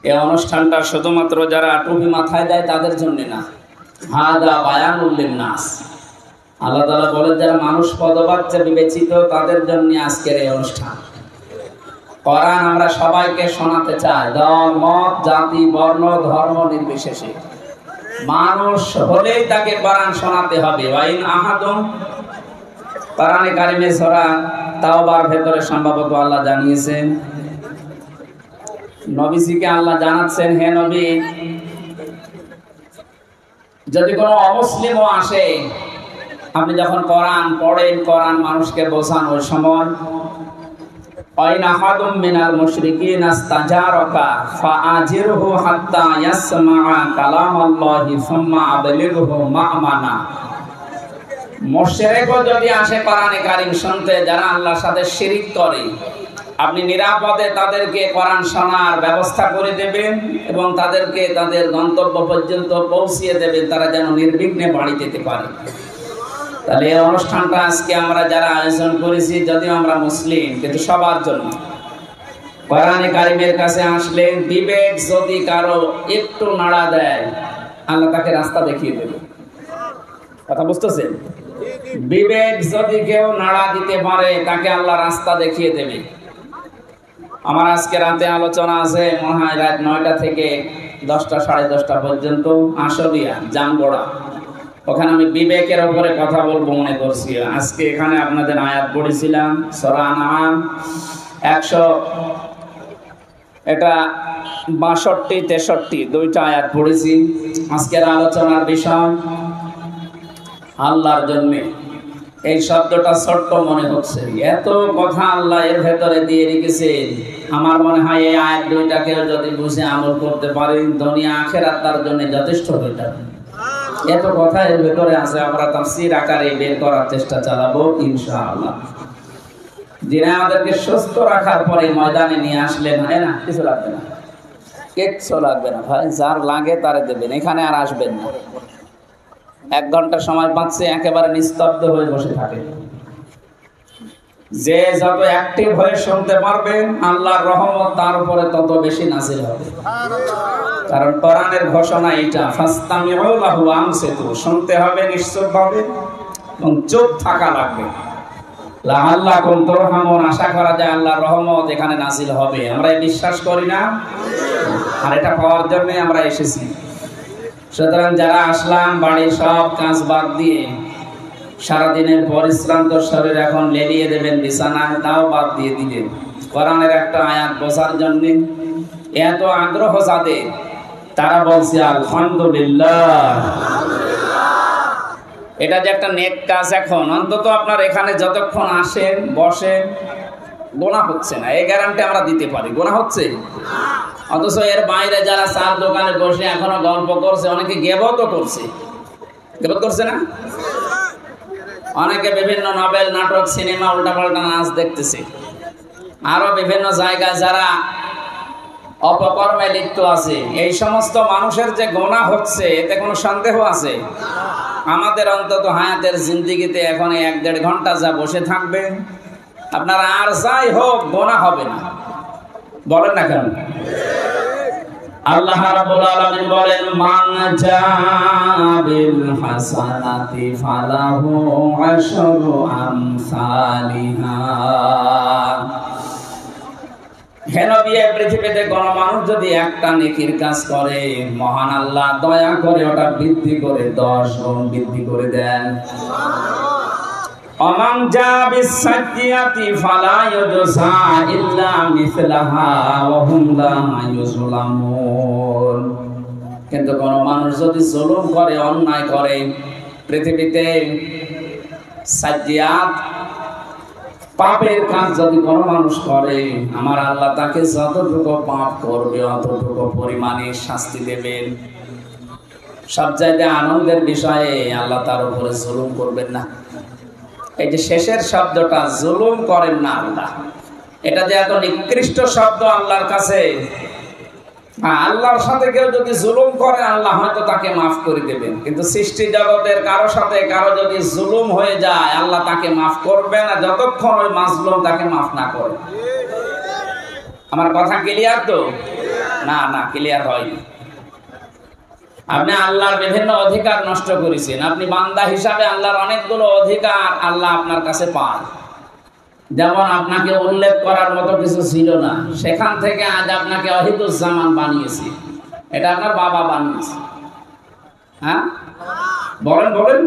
এই অনুষ্ঠানটা শুধুমাত্র যারা টুপি মাথায় দেয় তাদের জন্য না, হাদা বায়ানুল লিন্নাস। আল্লাহ তাআলা বলেন যারা মানুষ পদবাচ্চা বিবেচিত তাদের জন্য আজকের এই অনুষ্ঠান। কোরআন আমরা সবাইকে শোনাতে চাই, দল মত জাতি বর্ণ ধর্ম নির্বিশেষে মানুষ হলেই তাকে কোরআন শোনাতে হবে। ওয়াইন আহাদুম, কোরআনে কারিমে সূরা তাওবার ভেতরে সম্ভবত আল্লাহ জানিয়েছেন, নবীজিকে আল্লাহ জানাচ্ছেন, হে নবী, যদি কোনো অমুসলিমও আসে, আপনি যখন কোরআন পড়েন, কোরআন মানুষকে বোঝান, ওই সময় ওয়াইন আহাদুম মিনাল মুশরিকিন ইস্তাজারাকা ফাআজিরহু হাত্তা ইয়াসমাআ কালামাল্লাহি সুম্মা আবলিগহু মা'মানা। মুশরিকও যদি আসে কোরআনে কারীম শুনতে, যারা আল্লাহর সাথে শিরিক করে, আপনি নিরাপদে তাদেরকে কোরআন শোনার ব্যবস্থা করে দেবেন এবং তাদেরকে তাদের গন্তব্য পর্যন্ত পৌঁছিয়ে দেবেন, তারা যেন নির্বিঘ্নে বাড়ি যেতে পারে। তাহলে এই অনুষ্ঠানটা আজকে আমরা যারা আয়োজন করেছি, যদিও আমরা মুসলিম, কিন্তু সবার জন্য। কোরআনে কারিমের কাছে আসলে বিবেক যদি কারো একটু নাড়া দেয়, আল্লাহ তাকে রাস্তা দেখিয়ে দেবে। কথা বুঝতেছেন? বিবেক যদি কেউ নাড়া দিতে পারে, তাকে আল্লাহ রাস্তা দেখিয়ে দেবে। আমার আজকে রাতে আলোচনা আছে, মনে হয় রাত 9টা থেকে 10টা সাড়ে 10টা পর্যন্ত, আশুলিয়া জামগড়া। ওখানে আমি বিবেকের উপরে কথা বলবো মনে করছি। আজকে এখানে আপনাদের আয়াত পড়েছিলাম সূরা আনআম 62-63 দুইটা আয়াত পড়েছি। আজকের আলোচনার বিষয় আল্লাহর জন্য। এই শব্দটা ছোট্ট মনে হচ্ছে, এত কথা আল্লাহ এর ভেতরে দিয়ে রেখেছেন। আমার মনে হয় এই আয়াত দুইটাকে যদি বুঝে আমল করতে পারেন, দুনিয়া আখিরাত তার জন্য যথেষ্ট হয়ে যাবে। এত কথা এর ভেতরে আছে, আমরা তাফসীর আকারে বের করার চেষ্টা চালাবো ইনশাআল্লাহ। যিনি আমাদেরকে সুস্থ রাখার পরে ময়দানে নিয়ে আসলেন, না কিছু লাগবে না, কিচ্ছু লাগবে না ভাই, যার লাগে তারে দেবেন, এখানে আর আসবেন না। 1 ঘন্টা সময় পাচ্ছে, একেবারে নিস্তব্ধ হয়ে বসে থাকে। যে যত অ্যাক্টিভ হয়ে শুনতে পারবেন, আল্লাহর রহমত তার উপরে তত বেশি নাযিল হবে। কারণ কোরআনের ঘোষণা এটা, ফাসতামিউ লাহু ওয়া আনসিতু, শুনতে হবে নিশ্চয়ভাবে এবং চুপ থাকা লাগবে। লাআল্লাকুম তুরহামুন, আশা করা যায় আল্লাহর রহমত এখানে নাযিল হবে। আমরা বিশ্বাস করি না? আর এটা পাওয়ার জন্যই আমরা এসেছি। সুতরাং যারা আসলাম, বাড়ির সব কাজ বাদ দিয়ে সারাদিনের পরিশ্রান্ত শরীর এখন লেলিয়ে দেবেন বিছানায়, তাও বাদ দিয়ে দিবেন কোরআনের একটা আয়াত বোঝার জন্য। এত আগ্রহ যাদের, তারা বলছে আলহামদুলিল্লাহ। এটা যে একটা নেক কাজ। এখন অন্তত আপনার এখানে যতক্ষণ আসেন, বসেন, গোনা হচ্ছে না, এই গ্যারান্টি আমরা দিতে পারি। গোনা হচ্ছে? অথচ এর বাইরে যারা চার দোকানে বসে এখনো গল্প করছে, অনেকে গিবতও করছে। গিবত করছে না? অনেকে বিভিন্ন নভেল, নাটক, সিনেমা, উল্টাপাল্টা নাচ দেখতেছে। আরো বিভিন্ন জায়গায় যারা অপকর্মে লিপ্ত আছে। এই সমস্ত মানুষের যে গোনা হচ্ছে, এতে কোনো সন্দেহ আছে? আমাদের অন্তত হায়াতের জিন্দেগিতে এখন 1-1.5 ঘন্টা যা বসে থাকবে, আপনার আর যাই হোক গোনা হবে না। বলেন না কেন? আল্লাহ রাব্বুল আলামিন বলেন, মান জাবিল হাসানাতি ফালাহু আশরু আমসালিহা। হে নবী, পৃথিবীতে কোন মানুষ যদি একটা নেকির কাজ করে, মহান আল্লাহ দয়া করে ওটা বৃদ্ধি করে 10 গুণ বৃদ্ধি করে দেন। অমান জাবিস সাইয়্যাতি ফালা ইউজা ইল্লা মিসলাহা ওয়া হুম লা ইউজলামুন। কিন্তু কোন মানুষ যদি জুলুম করে, অন্যায় করে, পৃথিবীতে সাইয়্যাত পাপের কাজ যদি কোনো মানুষ করে, আমার আল্লাহ তাকে যতটুকু পাপ করবে অতটুকু পরিমাণে শাস্তি দেবেন। সব জায়গায় আনন্দের বিষয়ে আল্লাহ তার উপরে জুলুম করবেন না। এই যে শেষের শব্দটা, জুলুম করেন না আল্লাহ, এটা যে এত নিকৃষ্ট শব্দ আল্লাহর কাছে। আল্লাহর সাথে কেউ যদি জুলুম করে, আল্লাহ হয়তো তাকে মাফ করে দেবেন, কিন্তু সৃষ্টি জগতের কারো সাথে কারো যদি জুলুম হয়ে যায়, আল্লাহ তাকে মাফ করবে না যতক্ষণ ওই মাজলুম তাকে মাফ না করে। আমার কথা ক্লিয়ার তো? না না, ক্লিয়ার হয়নি। আপনি আল্লাহর বিভিন্ন অধিকার নষ্ট করেছেন। আপনি বান্দা হিসাবে আল্লাহর অনেকগুলো অধিকার আল্লাহ আপনার কাছে পান। যেমন আপনাকে উল্লেখ করার মতো কিছু ছিল না, সেখান থেকে আজ আপনাকে ওয়াহিদুজ্জামান বানিয়েছি। এটা আপনার বাবা বানিয়েছে। হ্যাঁ বলেন বলেন।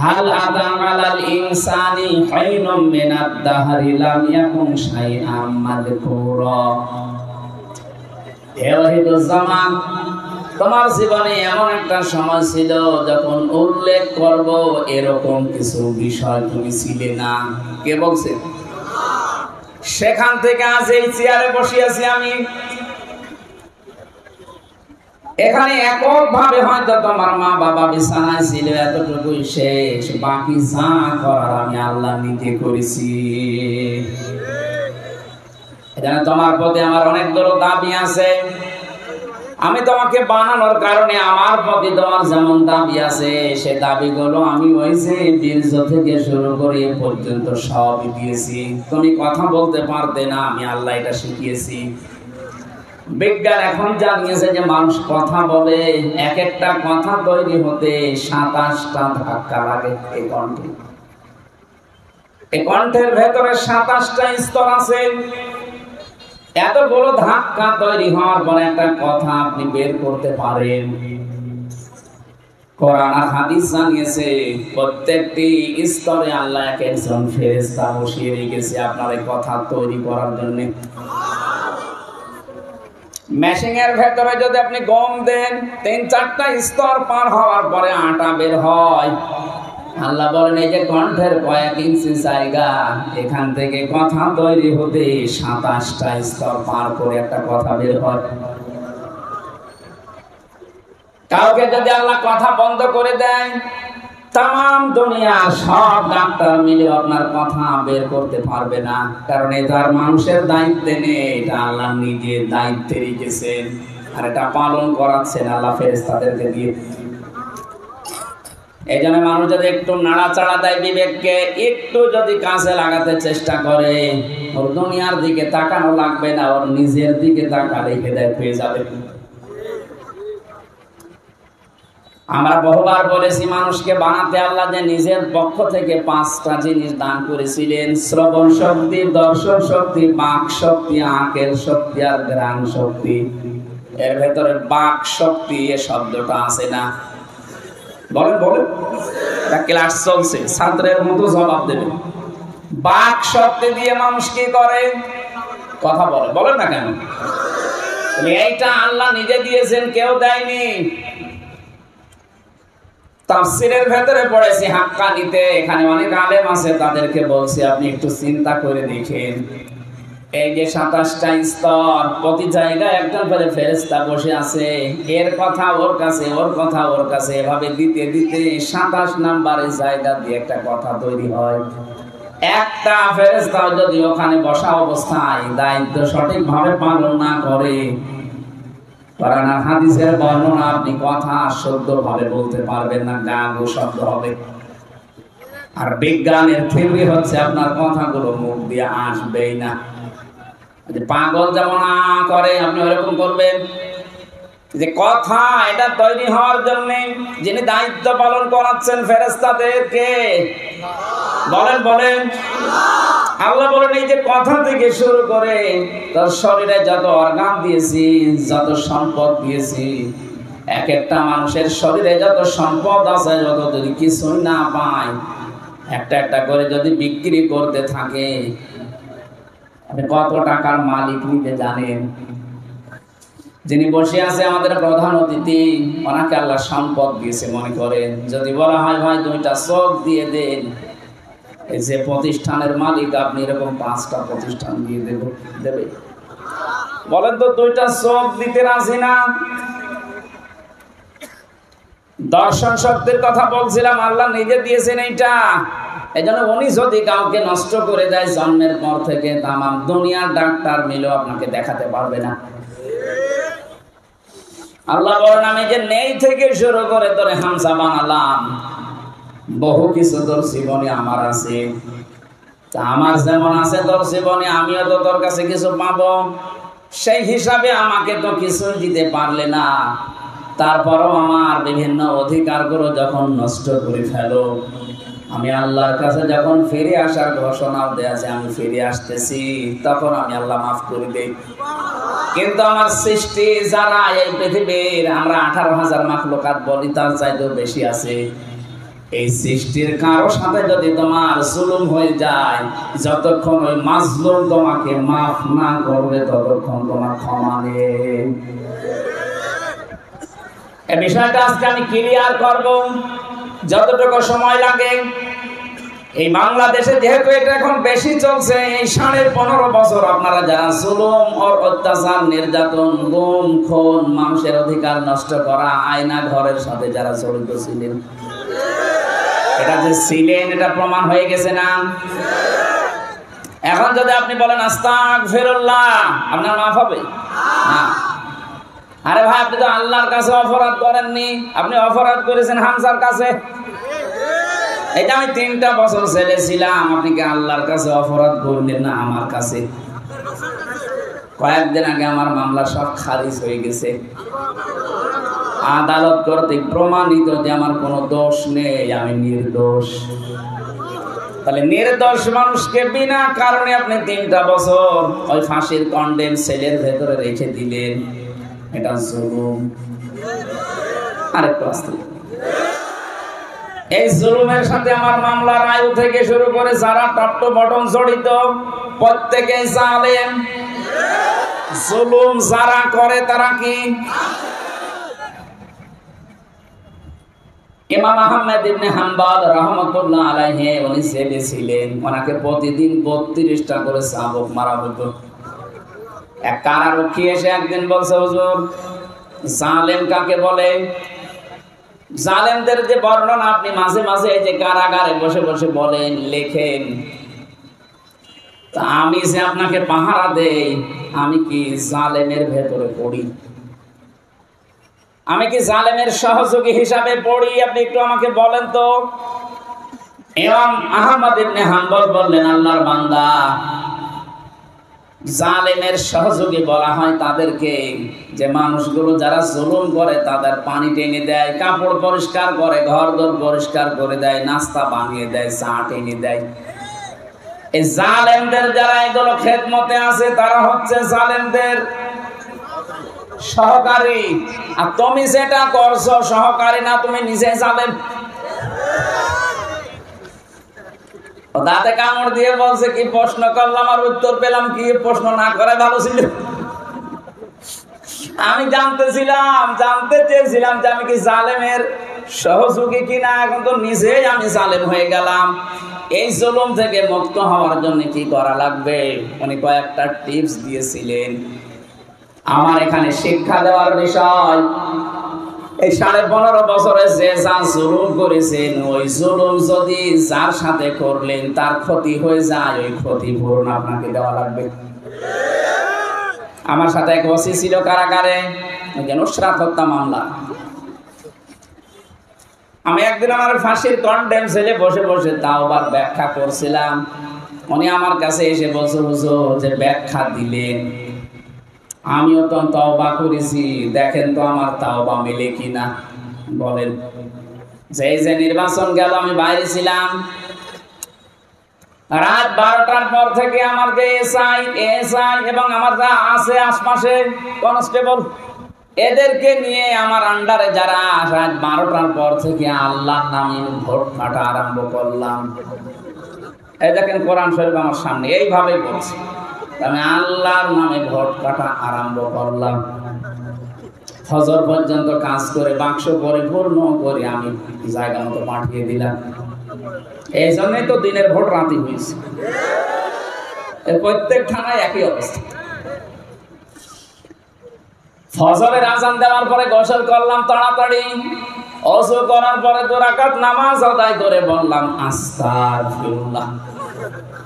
হাল আতা আলাল ইনসানি হাইনুম মিনাদ দাহরি লাম ইয়াকুন শাইআম মাযকুরা। হে ওয়াহিদুজ্জামান, তোমার জীবনে এমন একটা সময় ছিল যখন উল্লেখ করব এরকম কিছু বিষয় তুমি ছিলে না। কে বলছে? সেখান থেকে আজ এই চেয়ারে বসে আছি আমি। এখানে এককভাবে হয়তো তোমার মা বাবা বিছানায় ছিল, এতটুকুই শেষ। বাকি যা করার আমি আল্লাহ নিজে করেছি। এখানে তোমার প্রতি আমার অনেকগুলো দাবি আছে। আমি তোমাকে বানানোর কারণে আমার প্রতি তোমার যেমন দাবি আছে, সে দাবিগুলো আমি ওই যে বীর্য থেকে শুরু করে এ পর্যন্ত সব দিয়েছি। তুমি কথা বলতে পারতে না, আমি আল্লাহ এটা শিখিয়েছি। বিজ্ঞান এখন জানিয়েছে যে মানুষ কথা বলে, এক একটা কথা তৈরি হতে 27টা ধাক্কা লাগে। এই কণ্ঠে, এই কণ্ঠের ভেতরে 27টা স্তর আছে। এতগুলো ধাক্কা তৈরি হওয়ার পরে একটা কথা আপনি বের করতে পারেন। কোরআন আর হাদিস জানিয়েছে প্রত্যেকটি স্তরে আল্লাহ এক একজন ফেরেশতা বসিয়ে রেখেছে আপনার এই কথা তৈরি করার জন্য। মেশিনের ভেতরে যদি আপনি গম দেন, 3-4টা স্তর পার হওয়ার পরে আটা বের হয়। আল্লাহ বলেন এই যে কণ্ঠের কয়েক ইঞ্চি জায়গা, এখান থেকে কথা তৈরি হতে 27টা স্তর পার করে একটা কথা বের হয়। কাউকে যদি আল্লাহ কথা বন্ধ করে দেয়, তাম দুনিয়ার সব ডাক্তার মিলে আপনার কথা বের করতে পারবে না, কারণ এটার মানুষের দায়িত্বে নেই, এটা আল্লাহ নিজে দায়িত্বে রেখেছেন আর এটা পালন করাচ্ছেন আল্লাহ ফেরেশতাদেরকে দিয়ে। এই জন্য মানুষ যদি একটু নাড়াচাড়া দেয় বিবেককে, একটু যদি কাজে লাগাতে চেষ্টা করে, ওর দুনিয়ার দিকে তাকানো লাগবে না, ওর নিজের দিকে তাকালে হেদায়েত পেয়ে যাবে। আমরা বহুবার বলেছি মানুষকে বানাতে আল্লাহ যে নিজের পক্ষ থেকে 5টা জিনিস দান করেছিলেন: শ্রবণ শক্তি, দর্শন শক্তি, বাক শক্তি, আকেল শক্তি আর ঘ্রাণ শক্তি। এর ভেতরে বাক শক্তি এ শব্দটা আছে না? বলেন বলেন, এটা ক্লাস চলছে, ছাত্রের মতো জবাব দেবেন। বাক শক্তি দিয়ে মানুষ কি করে? কথা বলে। বলেন না কেন? এইটা আল্লাহ নিজে দিয়েছেন, কেউ দেয়নি। তাফসীরের ভেতরে পড়েছি হাক্কানিতে, এখানে অনেক আলেম আছে, তাদেরকে বলছি আপনি একটু চিন্তা করে দেখেন। এই যে 27টা স্তর, প্রতি জায়গায় একজন করে ফেরেশতা বসে আছে, এর কথা ওর কাছে, ওর কথা ওর কাছে, এভাবে দিতে দিতে 27 নম্বরের জায়গা দিয়ে একটা কথা তৈরি হয়। একটা ফেরেশতা যদি ওখানে বসা অবস্থায় দায়িত্ব সঠিকভাবে পালন না করে, কোরআন আর হাদিসের বর্ণনা আপনি কথা শুদ্ধভাবে বলতে পারবেন না, গাগো শব্দ হবে। আর বিজ্ঞানের থিওরি হচ্ছে আপনার কথাগুলো মুখ দিয়ে আসবেই না। পাগল যেমন করে আপনি ওরকম করবেন। যে কথা এটা তৈরি হওয়ার জন্য যিনি দায়িত্ব পালন করাচ্ছেন ফেরেশতাদেরকে, বলেন বলেন। আল্লাহ বলেন এই যে কথা থেকে শুরু করে তার শরীরে যত অর্গান দিয়েছি, যত সম্পদ দিয়েছি, এক একটা মানুষের শরীরে যত সম্পদ আছে, যত যদি কিছুই না পায়, একটা একটা করে যদি বিক্রি করতে থাকে, কত টাকার মালিক নিতে জানেন? যিনি বসে আছে আমাদের প্রধান অতিথি, ওনাকে আল্লাহ সম্পদ দিয়েছে মনে করেন। যদি বলা হয় ভাই 2টা চোখ দিয়ে দেন, এই যে প্রতিষ্ঠানের মালিক আপনি, এরকম 5টা প্রতিষ্ঠান দিয়ে দেবে? বলেন তো, 2টা চোখ দিতে রাজি না? দর্শন শক্তির কথা বলছিলাম, আল্লাহ নিজে দিয়েছেন এইটা। এই জন্য উনি যদি কাউকে নষ্ট করে দেয় জন্মের পর থেকে, তাম দুনিয়ার ডাক্তার মিলেও আপনাকে দেখাতে পারবে না। আল্লাহ বলেন আমি যে নেই থেকে শুরু করে তোরে হামসা বানালাম, বহু কিছু তোর জীবনে আমার আছে। আমার যেমন আছে তোর জীবনে, আমিও তো তোর কাছে কিছু পাবো। সেই হিসাবে আমাকে তো কিছু দিতে পারলে না, তারপরও আমার বিভিন্ন অধিকারগুলো যখন নষ্ট করে ফেলো, আমি আল্লাহর কাছে যখন ফিরে আসার ঘোষণাও দেয়া যে আমি ফিরে আসতেছি, তখন আমি আল্লাহ মাফ করে দেই। কিন্তু আমার সৃষ্টি যারা এই পৃথিবীর আমরা 18,000 মাখলুকাত বলি, তার চাইতেও বেশি আছে। এই সৃষ্টির কারো সাথে যদি তোমার জুলুম হয়ে যায়, যতক্ষণ ওই মাজলুম তোমাকে মাফ না করবে ততক্ষণ তোমার ক্ষমা নেই। এই বিষয়টা আজকে আমি ক্লিয়ার করব যতটুকু সময় লাগে। এই বাংলাদেশে যেহেতু এটা এখন বেশি চলছে, এই 15.5 বছর আপনারা যারা জুলুম ও অত্যাচার, নির্যাতন, গুম খুন, মানুষের অধিকার নষ্ট করা, আয়না ঘরের সাথে যারা জড়িত ছিলেন, এটা যে ছিলেন এটা প্রমাণ হয়ে গেছে না? এখন যদি আপনি বলেন আস্তাগফিরুল্লাহ, আপনার মাফ হবে না? আরে ভাই, আপনি তো আল্লাহর কাছে অপরাধ করেননি, আপনি অপরাধ করেছেন হামজার কাছে। এটা আমি 3টা বছর ছেলে ছিলাম, আপনি কি আল্লাহর কাছে অপরাধ করলেন না আমার কাছে? কয়েকদিন আগে আমার মামলা সব খারিজ হয়ে গেছে, আদালত কর্তৃক প্রমাণিত যে আমার কোনো দোষ নেই, আমি নির্দোষ। তাহলে নির্দোষ মানুষকে বিনা কারণে আপনি 3টা বছর ওই ফাঁসির কন্ডেম সেলের ভেতরে রেখে দিলেন, এটা জুলুম। আরেকটু আসতে, এই জুলুমের সাথে আমার মামলার আয়ু থেকে শুরু করে যারা টপ টু বটম জড়িত, প্রত্যেকে জালেম। জুলুম যারা করে তারা কি? ইমাম আহমদ ইবনে হাম্বল রাহমাতুল্লাহ আলাইহি উনি জেলে ছিলেন, ওনাকে প্রতিদিন 32টা করে চাবুক মারা হতো। এক কারারক্ষী এসে একদিন বলছে, হুজুর জালেম কাকে বলে? জালেমদের যে বর্ণনা আপনি মাঝে মাঝে এই যে কারাগারে বসে বসে বলেন, লেখেন, তা আমি যে আপনাকে পাহারা দেই, আমি কি জালেমের ভেতরে পড়ি? আমি কি জালেমের সহযোগী হিসাবে পড়ি? আপনি একটু আমাকে বলেন তো। ইমাম আহমদ ইবনে হাম্বল বললেন, আল্লাহর বান্দা, জালেমের সহযোগী বলা হয় তাদেরকে যে মানুষগুলো যারা জুলুম করে তাদের পানি টেনে দেয়, কাপড় পরিষ্কার করে, ঘরদোর পরিষ্কার করে দেয়, নাস্তা বানিয়ে দেয়, চা টেনে দেয়। এই জালেমদের যারা এগুলো খেদমতে আছে তারা হচ্ছে জালেমদের সহকারী। আর তুমি যেটা করছো সহকারী না, তুমি নিজে জালেম। দাঁতে কামড় দিয়ে বলছে, কি প্রশ্ন করলাম আর উত্তর পেলাম কি? প্রশ্ন না করে ভালো ছিল। আমি জানতে চেয়েছিলাম যে আমি কি জালেমের সহযোগী কিনা, এখন তো নিজেই আমি জালেম হয়ে গেলাম। এই জুলুম থেকে মুক্ত হওয়ার জন্য কি করা লাগবে? উনি কয়েকটা টিপস দিয়েছিলেন। আমার এখানে শিক্ষা দেওয়ার বিষয়, এই 15.5 বছরে যে যা জুলুম করেছেন, ওই জুলুম যদি যার সাথে করলেন তার ক্ষতি হয়ে যায়, ওই ক্ষতিপূরণ আপনাকে দেওয়া লাগবে। আমার সাথে এক ওসি ছিল কারাগারে, নুসরাত হত্যা মামলা। আমি একদিন আমার ফাঁসির কন্ডেম সেলে বসে বসে তাওবার ব্যাখ্যা করছিলাম। উনি আমার কাছে এসে বলছে, হুজুর যে ব্যাখ্যা দিলেন, আমিও তো তওবা করেছি, দেখেন তো আমার তওবা মিলে কিনা। বলেন, যে নির্বাচন গেল আমি বাইরে ছিলাম, রাত 12টার পর থেকে আমার যে এসআই এবং আমার যা আছে আশপাশে কনস্টেবল, এদেরকে নিয়ে আমার আন্ডারে যারা রাত 12টার পর থেকে আল্লাহর নামে ভোট কাটা আরম্ভ করলাম। এই দেখেন কোরআন শরীফ আমার সামনে, এইভাবে বলছি, আমি আল্লাহর নামে ভোট কাটা আরম্ভ করলাম। ফজর পর্যন্ত কাজ করে বাক্স পরিপূর্ণ করে আমি জায়গা মতো পাঠিয়ে দিলাম। এই জন্যই তো দিনের ভোট রাতে হয়েছে। প্রত্যেক থানায় একই অবস্থা। ফজরের আজান দেওয়ার পরে গোসল করলাম তাড়াতাড়ি, ওযু করার পরে 2 রাকাত নামাজ আদায় করে বললাম আস্তাগফিরুল্লাহ,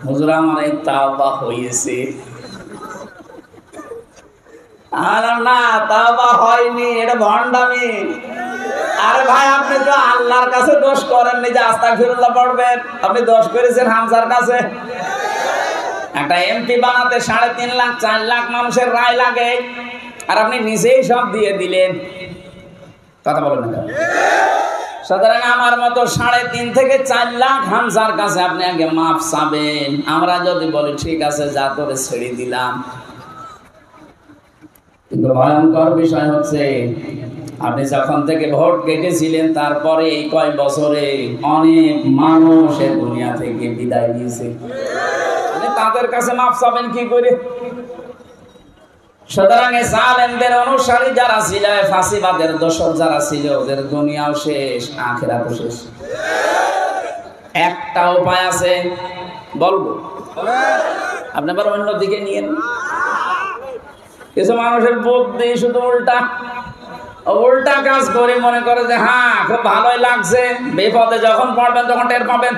হুজুর আমার এই তাওবা হয়েছে। আর না, তাওবা হয়নি, এটা ভণ্ডামি। আরে ভাই, আপনি তো আল্লাহর কাছে দোষ করেননি যে আস্তাগফিরুল্লাহ পড়বেন, আপনি দোষ করেছেন হামজার কাছে। একটা এমপি বানাতে 3.5 লাখ 4 লাখ মানুষের রায় লাগে, আর আপনি নিজেই সব দিয়ে দিলেন। কথা বলেন না? সুতরাং আমার মতো 3.5 থেকে 4 লাখ হামজার কাছে আপনি আগে মাফ চাবেন। আমরা যদি বলি ঠিক আছে যা করে ছেড়ে দিলাম, কিন্তু ভয়ঙ্কর বিষয় হচ্ছে আপনি যখন থেকে ভোট কেটেছিলেন তারপরে এই কয় বছরে অনেক মানুষ এই দুনিয়া থেকে বিদায় নিয়েছে। তাদের কাছে মাফ চাবেন কি করে? সুতরাং জালেমদের অনুসারী যারা ছিল, ফাঁসিবাদের দোষর যারা ছিল, ওদের দুনিয়াও শেষ, আখিরাতও শেষ। একটা উপায় আছে, বলবো, আপনি আবার অন্যদিকে নিয়ে। কিছু মানুষের বুদ্ধি শুধু উল্টা উল্টা কাজ করে মনে করে যে হ্যাঁ খুব ভালোই লাগছে, বিপদে যখন পড়বেন তখন টের পাবেন।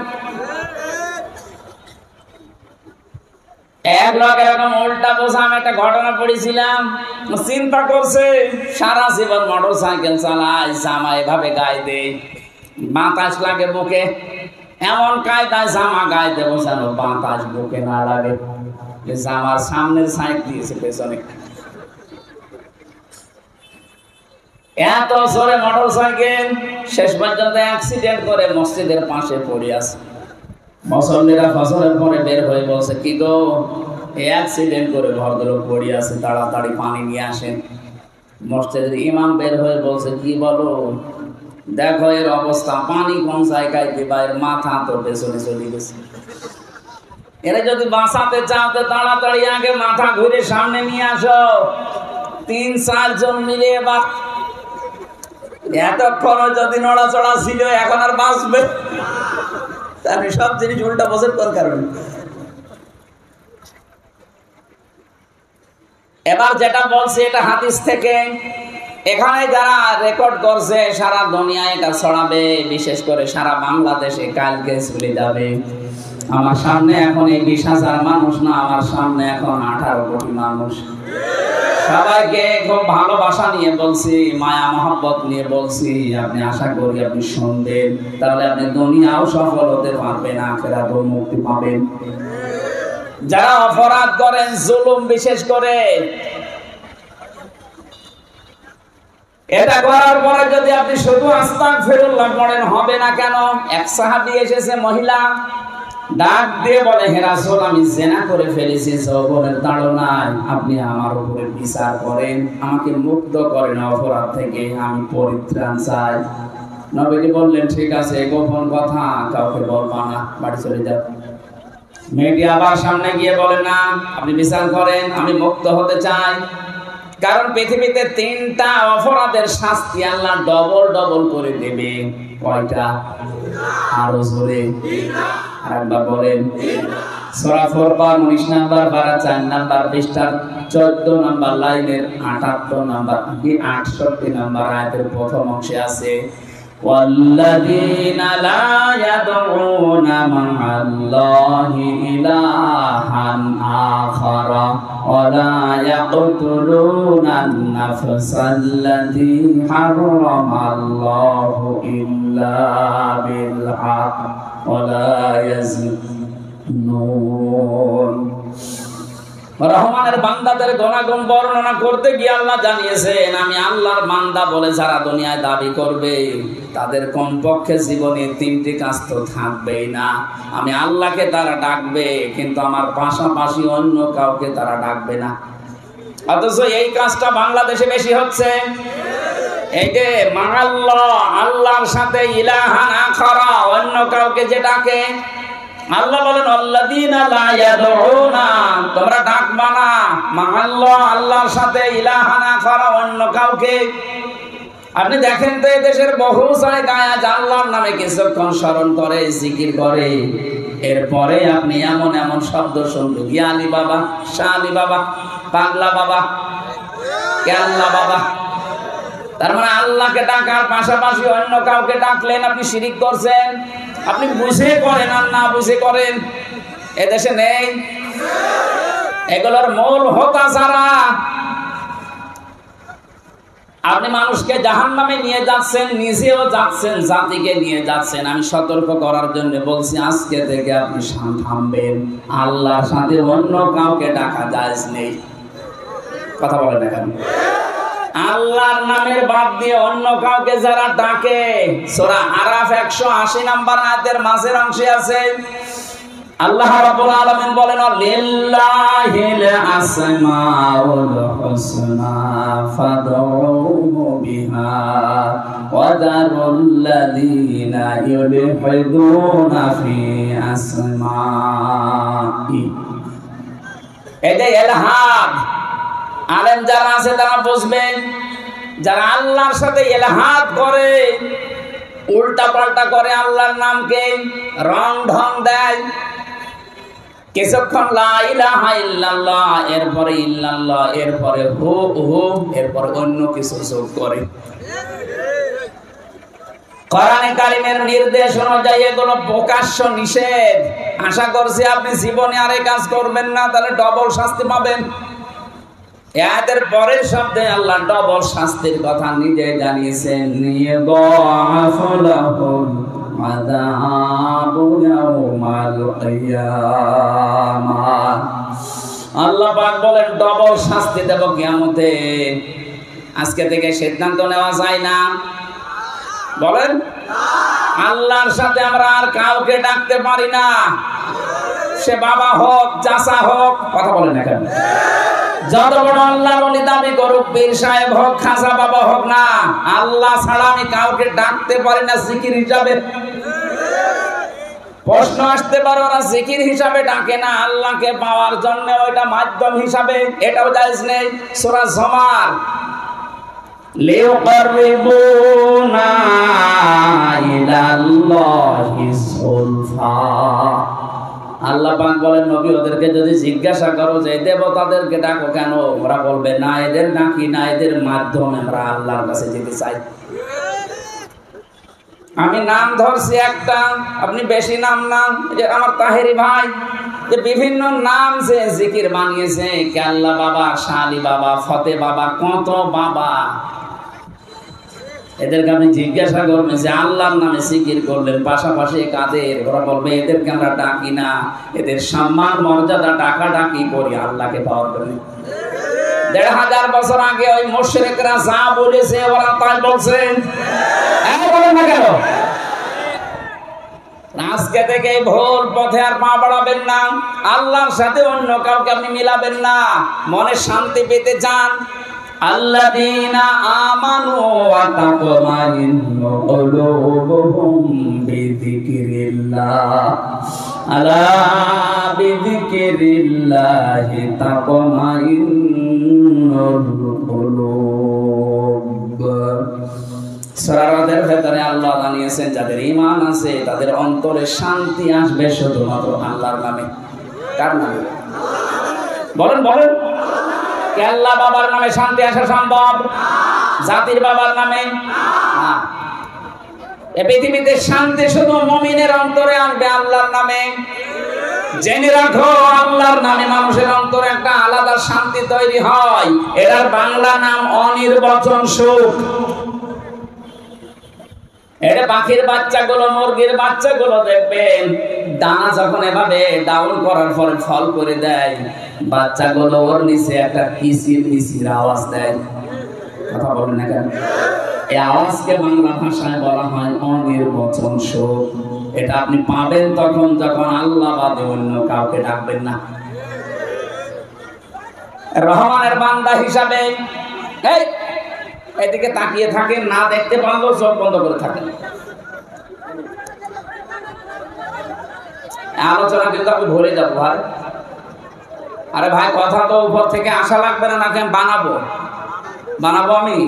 এক লোক এরকম উল্টা বোঝা, আমি একটা ঘটনা পড়েছিলাম, চিন্তা করছে সারা জীবন মোটর সাইকেল চালায়, জামা এভাবে গায়ে দেয়, বাতাস লাগে বুকে, এমন কায়দায় জামা গায়ে দেবো যেন বাতাস বুকে না লাগে। জামার সামনের সাইড দিয়েছে পেছনে, এত জোরে মোটর সাইকেল, শেষ পর্যন্ত অ্যাক্সিডেন্ট করে মসজিদের পাশে পড়ে আছে। মুসল্লিরা ফজরের পরে বের হয়ে বলছে, কি গো অ্যাক্সিডেন্ট করে ভদ্রলোক পড়ে আছে, তাড়াতাড়ি পানি নিয়ে আসেন। মসজিদের ইমাম বের হয়ে বলছে, কি বলো, দেখো এর অবস্থা, পানি কোন জায়গায় দিবা, এর মাথা তো পেছনে চলে গেছে। এরা যদি বাঁচাতে চাও তো তাড়াতাড়ি আগে মাথা ঘুরে সামনে নিয়ে আসো। 3-4 জন মিলে এবার, এতক্ষণ যদি নড়াচড়া ছিল এখন আর বাঁচবে? আমি সব জিনিস উল্টা বছর করার কারণে। এবার যেটা বলছি এটা হাদিস থেকে, এখানে যারা রেকর্ড করছে সারা দুনিয়ায় এটা ছড়াবে, বিশেষ করে সারা বাংলাদেশে কালকে চলে যাবে। আমার সামনে এখন এই 20,000 মানুষ না, আমার সামনে এখন 18 কোটি মানুষ। সবাইকে খুব ভালোবাসা নিয়ে বলছি, মায়া মহব্বত নিয়ে বলছি, আপনি আশা করি আপনি শুনবেন, তাহলে আপনি দুনিয়াও সফল হতে পারবেন, আখিরাতেও মুক্তি পাবেন। যারা অপরাধ করেন, জুলুম বিশেষ করে, এটা করার পরে যদি আপনি শুধু আস্তাগফিরুল্লাহ পড়েন হবে না কেন? এক সাহাবী এসেছে, মহিলা ডাক দিয়ে বলে, হে রাসূল, আমি জিনা করে ফেলেছি যৌবনের তাড়নায়, আপনি আমার উপরে বিচার করেন, আমাকে মুক্ত করেন অপরাধ থেকে, আমি পরিত্রাণ চাই। নবীজি বললেন, ঠিক আছে, গোপন কথা কাউকে বলবা না, বাড়ি চলে যাও। মেয়েটি আবার সামনে গিয়ে বলে, না আপনি বিচার করেন, আমি মুক্ত হতে চাই। কারণ পৃথিবীতে 3টা অপরাধের শাস্তি আল্লাহ ডবল ডবল করে দেবে। কয়টা? আরো জোরে আরেকবার বলেন। সূরা ফুরকান 19 নাম্বার পারা 4 নাম্বার পৃষ্ঠার 14 নাম্বার লাইনের 78 নাম্বার কি 68 নাম্বার আয়াতের প্রথম অংশে আছে, ওয়াল্লাযীনা লা ইয়াদউনা মা'আল্লাহি ইলাহান আখারা ওয়া লা ইয়াকতুলুনান নাফসাল্লাতী হারামাল্লাহু ইল্লা বিল হক ওয়া লা ইয়াজনুন। রহমানের বান্দাদের গুনাহগুণ বর্ণনা করতে গিয়ে আল্লাহ জানিয়েছেন, আমি আল্লাহর বান্দা বলে যারা দুনিয়ায় দাবি করবে তাদের কমপক্ষে জীবনে 3টি কাজ তো থাকবেই না। আমি আল্লাহকে তারা ডাকবে, কিন্তু আমার পাশাপাশি অন্য কাউকে তারা ডাকবে না। অথচ এই কাজটা বাংলাদেশে বেশি হচ্ছে। এই যে মা'আল্লাহ, আল্লাহর সাথে ইলাহান আখারা, অন্য কাউকে যে ডাকে, আল্লাহ বলেন আল্লাযীনা লা ইয়াদউনা, তোমরা ডাকবা না মা'আল্লাহ, আল্লাহর সাথে ইলাহান আখারা, অন্য কাউকে। আপনি দেখেন তো এই দেশের বহু জায়গায় আজ আল্লাহর নামে কিছুক্ষণ স্মরণ করে, জিকির করে, এরপরে আপনি এমন এমন শব্দ শুনবেন, ইয়া আলী বাবা, শাহ আলী বাবা, পাগলা বাবা, কেল্লা বাবা। তার মানে আল্লাহকে ডাকার পাশাপাশি অন্য কাউকে ডাকলেন, আপনি শিরিক করছেন। আপনি বুঝে করেন আর না বুঝে করেন, এদেশে নেই। এগুলোর মূল হোতা যারা, আপনি মানুষকে জাহান্নামে নিয়ে যাচ্ছেন, নিজেও যাচ্ছেন, জাতিকে নিয়ে যাচ্ছেন। আমি সতর্ক করার জন্য বলছি, আজকে থেকে আপনি থামবেন। আল্লাহর সাথে অন্য কাউকে ডাকা জায়েজ নেই। কথা বলেন এখন। আল্লাহর নামের বাদ দিয়ে অন্য কাউকে যারা ডাকে, সূরা আরাফ 180 নম্বর আয়াতের মাঝের অংশে আছে, আল্লাহ রাব্বুল আলামিন বলেন, লিল্লাহিল আসমাউল হুসনা ফাদউহু বিহা ওয়া যারুল্লাযীনা ইউলহিদুনা ফি আসমাই। এটা ইলহাদ। আলেম যারা আছে তারা বুঝবেন, যারা আল্লাহর সাথে ইলহাদ করে, উল্টা পাল্টা করে, আল্লাহর নামকে রং ঢং দেয়, কিছুক্ষণ লা ইলাহা ইল্লাল্লাহ, এরপরে ইল্লাল্লাহ, এরপরে হু হু, এরপরে অন্য কিছু যোগ করে। কোরআনে কারীমের নির্দেশ অনুযায়ী এগুলো প্রকাশ্য নিষেধ। আশা করছি আপনি জীবনে আর এই কাজ করবেন না, তাহলে ডবল শাস্তি পাবেন। এদের পরের শব্দে আল্লাহ ডবল শাস্তির কথা নিজে জানিয়েছেন, আল্লাহ পাক বলেন ডবল শাস্তি দেব কিয়ামতে। আজকে থেকে সিদ্ধান্ত নেওয়া যায় না, বলেন আল্লাহর সাথে আমরা আর কাউকে ডাকতে পারি না, সে বাবা হোক, চাচা হোক, কথা বলেন না কেন, যত বড় আল্লাহর ওলি দাবি করুক, পীর সাহেব হোক, খাজা বাবা হোক না, আল্লাহ ছাড়া আমি কাউকে ডাকতে পারি না জিকির হিসাবে। প্রশ্ন আসতে পারে, ওরা জিকির হিসাবে ডাকে না, আল্লাহকে পাওয়ার জন্য ওইটা মাধ্যম হিসাবে, এটাও জায়েজ নেই। সূরা জুমার লিউকাররিবুনা ইলাল্লাহি সুলফা, আল্লাহ পাক বলেন নবী ওদেরকে যদি জিজ্ঞাসা করো যে দেবতাদেরকে ডাকো কেন, ওরা বলবে না এদের ডাকি না, এদের মাধ্যমে আমরা আল্লাহর কাছে যেতে চাই। আমি নাম ধরছি একটা, আপনি বেশি নাম না, যে আমার তাহেরি ভাই যে বিভিন্ন নাম যে জিকির বানিয়েছে, কেল্লা বাবা, শালি বাবা, ফতে বাবা, কত বাবা, এদেরকে আপনি জিজ্ঞাসা করবেন যে আল্লাহর নামে জিকির করলেন পাশাপাশি কাদের, ওরা বলবে এদেরকে আমরা ডাকি না, এদের সম্মান মর্যাদা ডাকা ডাকি করি আল্লাহকে পাওয়ার জন্য। ১৫০০ বছর আগে ওই মুশরিকরা যা বলেছে ওরা তাই বলছেন, বলেন না কেন? আজকে থেকে ভুল পথে আর পা বাড়াবেন না, আল্লাহর সাথে অন্য কাউকে আপনি মিলাবেন না। মনে শান্তি পেতে চান, আল্লাযীনা আমানু ওয়া তাতমাইন্নু কুলুবুহুম বিযিকরিল্লাহ, আলা বিযিকরিল্লাহি তাতমাইন্নুল কুলুব। সূরার ভেতরে আল্লাহ জানিয়েছেন যাদের ঈমান আছে তাদের অন্তরে শান্তি আসবে শুধুমাত্র আল্লাহর নামে। কার নামে? বলেন বলেন। আল্লাহ বাবার নামে শান্তি আসা সম্ভব? জাতির বাবার নামে না। এই পৃথিবীতে শান্তি শুধু মুমিনের অন্তরে আসবে আল্লাহর নামে। জেনে রাখো, আল্লাহর নামে মানুষের অন্তরে একটা আলাদা শান্তি তৈরি হয়। এটার বাংলা নাম অনির্বচন সুখ। এটা পাখির বাচ্চাগুলো, মুরগির বাচ্চাগুলো দেখবেন দানা যখন এভাবে ডাউন করার পরে ফল করে দেয়, বাচ্চাগুলো ওর নিচে একটা কিচির মিচির আওয়াজ দেয়। কথা বলেন না কেন? এই আওয়াজকে বাংলা ভাষায় বলা হয় অনির্বচন সুখ। এটা আপনি পাবেন তখন যখন আল্লাহ বাদে অন্য কাউকে ডাকবেন না। রহমানের বান্দা হিসাবে এই এদিকে তাকিয়ে থাকেন, না দেখতে পারলেও চোখ বন্ধ করে থাকেন। আলোচনা কিন্তু আমি ভরে যাবো ভাই। আরে ভাই কথা তো উপর থেকে আশা লাগবে না, নাকি আমি বানাবো? বানাবো আমি?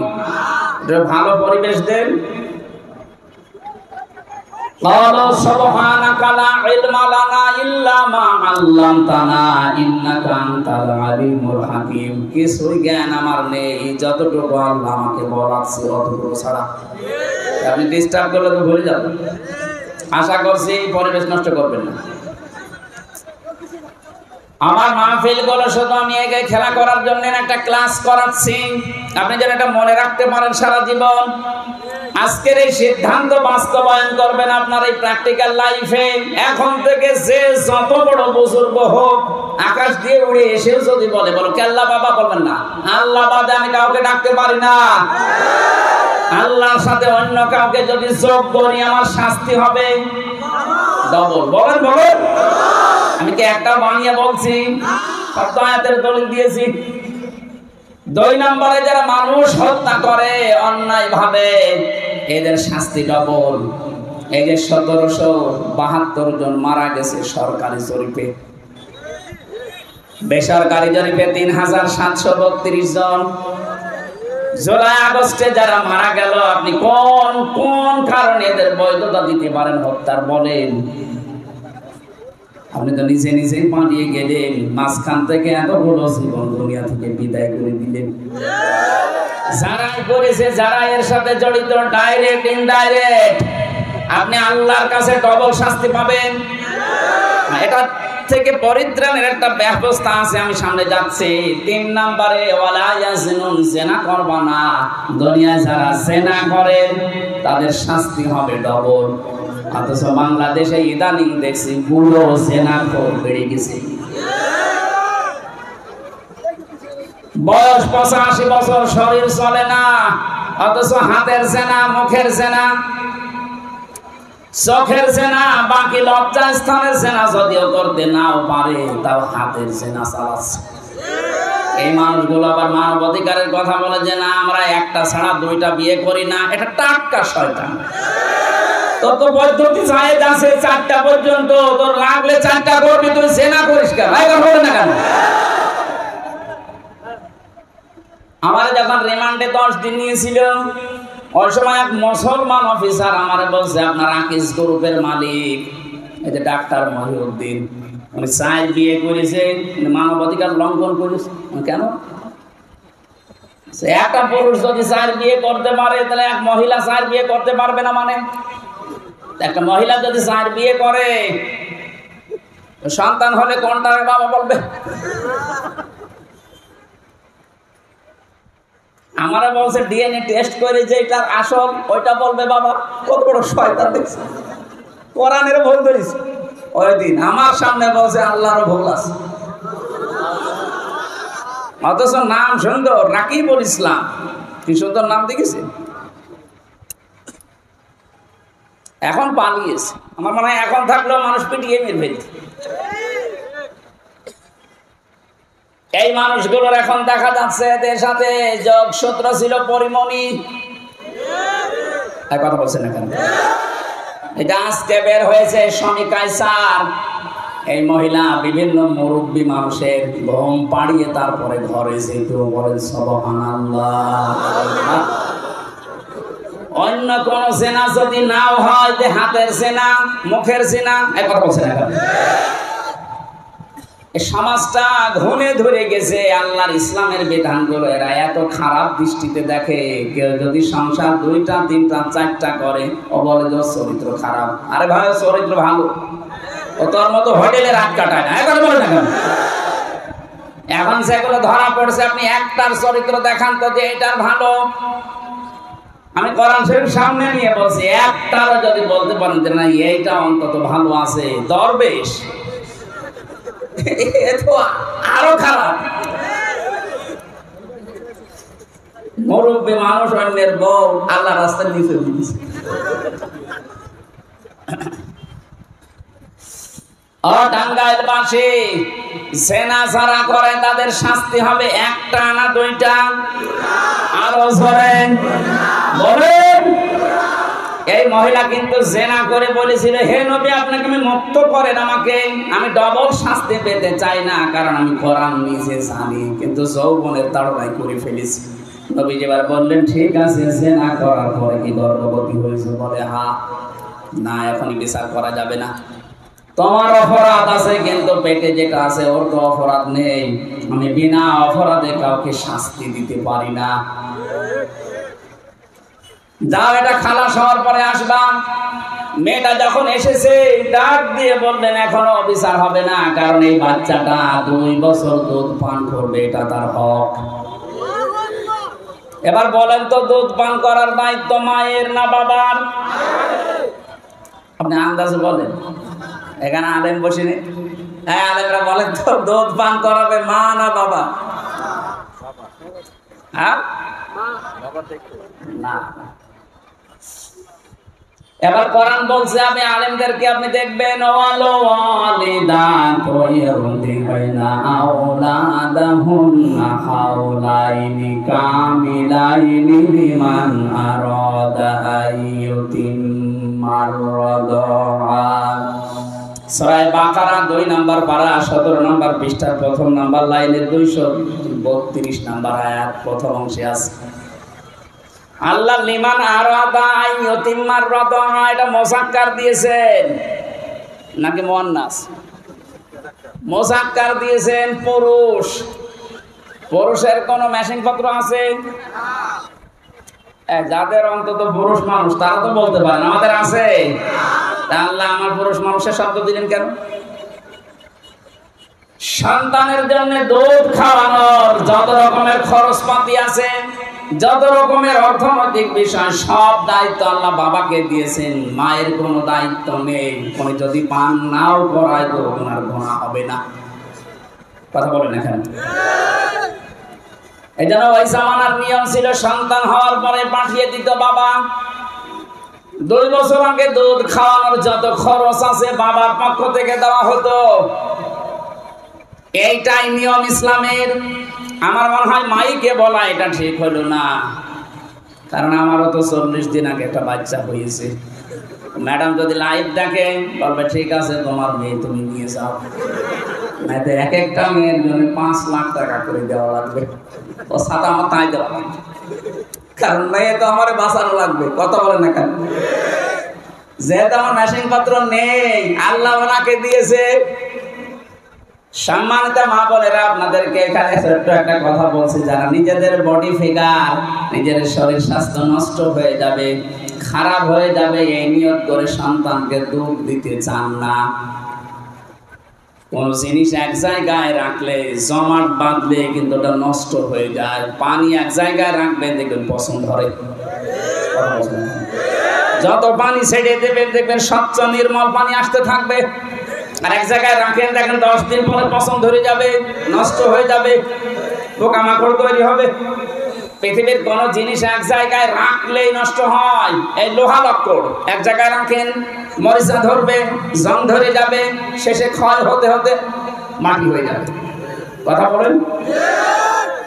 ভালো পরিবেশ দেন। قالوا سبحانك لا علم لنا إلا ما علمتنا إنك أنت العليم الحكيم। কিছুই জ্ঞান আমার নেই, যতটুকু আল্লাহ আমাকে বলাচ্ছে অতটুকু ছাড়া। আপনি ডিস্টার্ব করলে তো ভুলে যাবেন। আশা করছি পরিবেশ নষ্ট করবেন না। আমার মাহফিল গুলো শুধু আমি একে খেলা করার জন্য একটা ক্লাস করাচ্ছি, আপনি যেন এটা মনে রাখতে পারেন সারা জীবন। আজকের এই সিদ্ধান্ত বাস্তবায়ন করবেন আপনার এই প্র্যাকটিক্যাল লাইফে। এখন থেকে যে যত বড় বুজুর্গ হোক, আকাশ দিয়ে উড়ে এসেও যদি বলে, বলো কেল্লা বাবা, বলবেন না আল্লাহ বাদে আমি কাউকে ডাকতে পারি না। আল্লাহর সাথে অন্য কাউকে যদি যোগ করি আমার শাস্তি হবে ডবল। বলেন বলেন, আমি কি একটা বানিয়ে বলছি? সব আয়াতের দলিল দিয়েছি। 2 নম্বরে যারা মানুষ হত্যা করে অন্যায় ভাবে, এদের শাস্তি ডবল। এই যে 1772 জন মারা গেছে সরকারি জরিপে, বেসরকারি জরিপে 3732 জন। জুলাই আগস্টে যারা মারা গেল, আপনি কোন কোন কারণে এদের বৈধতা দিতে পারেন হত্যার? বলেন। আপনি তো নিজে নিজেই পালিয়ে গেলেন, মাঝখান থেকে এতগুলো জীবন দুনিয়া থেকে বিদায় করে দিলেন। যারাই করেছে, যারা এর সাথে জড়িত, ডাইরেক্ট ইনডাইরেক্ট, আপনি আল্লাহর কাছে ডবল শাস্তি পাবেন। এটা থেকে পরিত্রাণের একটা ব্যবস্থা আছে, আমি সামনে যাচ্ছি। 3 নম্বরে ওয়ালা ইয়াজনুন, জেনা করবা না। দুনিয়ায় যারা জেনা করে তাদের শাস্তি হবে ডবল। অথচ বাংলাদেশে ইদানিং দেখছি বুড়ো জেনাখোর বেড়ে গেছে। বয়স 85 বছর, শরীর চলে না, অথচ হাতের জেনা, মুখের জেনা, চোখের জেনা, বাকি লজ্জা স্থানের জেনা যদিও করতে নাও পারে, তাও হাতের জেনা চালাচ্ছে। এই মানুষগুলো আবার মানব অধিকারের কথা বলে যে না আমরা একটা ছাড়া 2টা বিয়ে করি না। এটা টাটকা শয়তান। তোর তো পদ্ধতি জায়েজ আছে 4টা পর্যন্ত, তোর লাগলে 4টা করবি, তুই জেনা করিস কেন? হবে না কেন? আমার যখন রিমান্ডে 10 দিন নিয়েছিল, ওই সময় এক মুসলমান অফিসার আমারে বলছে, আপনার আকিজ গ্রুপের মালিক এই যে ডাক্তার মহিউদ্দিন, উনি 4 বিয়ে করেছে, মানবাধিকার লঙ্ঘন করেছে। কেন? একটা পুরুষ যদি 4 বিয়ে করতে পারে, তাহলে এক মহিলা 4 বিয়ে করতে পারবে না? মানে একটা মহিলা যদি 4 বিয়ে করে, সন্তান হলে কোনটার বাবা বলবে? আমারা বলছে ডিএনএ টেস্ট করে যে এটার আসল, ওইটা বলবে বাবা। কত বড় শয়তান দেখছে! কোরআনের ভুল ধরিস। ওই দিন আমার সামনে বলছে আল্লাহর ভুল আছে, অথচ নাম সুন্দর, রাকিবুল ইসলাম। কি সুন্দর নাম দেখেছে। এখন পালিয়েছে। আমার মনে হয় এখন থাকলেও মানুষ পিটিয়ে মেরে ফেলত। এই মানুষগুলোর এখন দেখা যাচ্ছে এদের সাথে যোগসূত্র ছিল পরিমণি। কথা বলছেন না কেন? এটা আজকে বের হয়েছে স্বামী কায়সার। এই মহিলা বিভিন্ন মুরব্বী মানুষের ঘুম পাড়িয়ে তারপরে ঘরে যেত। বলেন সুবহানাল্লাহ। অন্য কোন জেনা যদি নাও হয়, যে হাতের জেনা, মুখের জেনা, কথা বলছেন না কেন? সমাজটা ঘুণে ধরে গেছে। আল্লাহর ইসলামের বিধানগুলো এরা এত খারাপ দৃষ্টিতে দেখে। কেউ যদি সংসার 2টা 3টা 4টা করে, ও বলে যে চরিত্র খারাপ। আরে ভাই, চরিত্র ভালো, ও তোর মতো হোটেলে রাত কাটায় না। এখন বলে না কেন? এখন সেগুলো ধরা পড়ছে। আপনি একটার চরিত্র দেখান তো যে এটার ভালো। আমি কোরআন শরীফ সামনে নিয়ে বলছি, একটারও যদি বলতে পারেন যে না এইটা অন্তত ভালো আছে, দরবেশ আরো খারাপ। মুরব্বী মানুষ অন্যের বউ আল্লাহ রাস্তায় নিচে দিয়েছে। টাঙ্গাইলবাসী জেনা যারা করে তাদের শাস্তি হবে 1টা না 2টা? আরো জোরে বলেন। এই মহিলা কিন্তু জেনা করে বলেছিল, হে নবী আপনাকে আমি মুক্ত করেন আমাকে, আমি ডবল শাস্তি পেতে চাই না, কারণ আমি কোরআন নিজে জানি, কিন্তু যৌবনের তাড়নায় করে ফেলেছি। নবী এবার বললেন ঠিক আছে, জেনা করার পরে কি গর্ভবতী হয়েছে? বলে হ্যাঁ। না, এখনই বিচার করা যাবে না, তোমার অপরাধ আছে, কিন্তু পেটে যেটা আছে ওর তো অপরাধ নেই। আমি বিনা অপরাধে কাউকে শাস্তি দিতে পারি না। যাও এটা খালাস হওয়ার পরে আসবা। মেয়েটা যখন এসেছে ডাক দিয়ে বললেন এখনো অবিচার হবে না, কারণ এই বাচ্চাটা 2 বছর দুধ পান করবে, এটা তার হক। এবার বলেন তো দুধ পান করার দায়িত্ব মায়ের না বাবার? আপনি আন্দাজ বলেন, এখানে আলেম বসেনি, হ্যাঁ আলেমরা বলেন তো দুধ পান করাবে মা না বাবা? হ্যাঁ না। এবার কোরআন বলছে, আমি আলেমদেরকে আপনি দেখবেন ওয়ালো ওয়ালিদাতু ইরদিনা আওলাদাহুন্না হাওলাইনি কামিলাইনি লিমান আরাদা আইয়ুতিম্মার রাদা। সূরা বাকারা 2 নম্বর পারা 17 নম্বর পৃষ্ঠার প্রথম নম্বর লাইনের 232 নম্বর আয়াত প্রথম অংশে আছে। আল্লাহ লিমান আরাদা আইয়ুতিম্মার রাদা, এটা মুযাক্কার দিয়েছেন নাকি মুয়ান্নাস? মুযাক্কার দিয়েছেন। পুরুষ, পুরুষের কোন মেশিন পত্র আছে? যাদের অন্তত পুরুষ মানুষ তারা তো বলতে পারেন আমাদের আছে। আল্লাহ আমার পুরুষ মানুষের শব্দ দিলেন কেন? সন্তানের জন্য দুধ খাওয়ানোর যত রকমের খরচপাতি আছে, যত রকমের অর্থনৈতিক বিষয়, সব দায়িত্ব আল্লাহ বাবাকে দিয়েছেন। মায়ের কোনো দায়িত্ব নেই। উনি যদি পান নাও করায় তো ওনার গুনাহ হবে না। কথা বলেন এখানে। এই জন্য ওই জামানার নিয়ম ছিল সন্তান হওয়ার পরে পাঠিয়ে দিত বাবা। 2 বছর আগে দুধ খাওয়ানোর যত খরচ আছে বাবার পক্ষ থেকে দেওয়া হতো। এইটাই নিয়ম ইসলামের। আমার মনে হয় মাইকে বলা এটা ঠিক হলো না, কারণ আমারও তো 40 দিন আগে একটা বাচ্চা হয়েছে। ম্যাডাম যদি লাইভ দেখে বলবে ঠিক আছে তোমার মেয়ে তুমি নিয়ে যাও, নাইতো এক একটা মেয়ের জন্য 5 লাখ টাকা করে দেওয়া লাগবে। ও সাথে আমার তাই দেওয়া লাগবে, কারণ মেয়ে তো আমার বাঁচানো লাগবে। কথা বলে না কেন? যেহেতু আমার মেশিন পত্র নেই, আল্লাহ ওনাকে দিয়েছে। সম্মানিত মা বোনেরা, আপনাদেরকে এখানে ছোট্ট একটা কথা বলছি, যারা নিজেদের বডি ফিগার, নিজের শরীর স্বাস্থ্য নষ্ট হয়ে যাবে, খারাপ হয়ে যাবে, এই নিয়ত করে সন্তানকে দুধ দিতে চান না। কোন জিনিস এক জায়গায় রাখলে জমাট বাঁধলে কিন্তু ওটা নষ্ট হয়ে যায়। পানি এক জায়গায় রাখবেন দেখবেন পছন্দ ধরে। যত পানি ছেড়ে দেবেন দেখবেন স্বচ্ছ নির্মল পানি আসতে থাকবে। আর এক জায়গায় রাখেন দেখেন 10 দিন পরে পছন্দ ধরে যাবে, নষ্ট হয়ে যাবে, পোকামাকড় তৈরি হবে। পৃথিবীর কোন জিনিস এক জায়গায় রাখলেই নষ্ট হয়। এই লোহা লক্কর এক জায়গায় রাখেন, মরিচা ধরবে, জং ধরে যাবে, শেষে ক্ষয় হতে হতে মাটি হয়ে যাবে। কথা বলেন।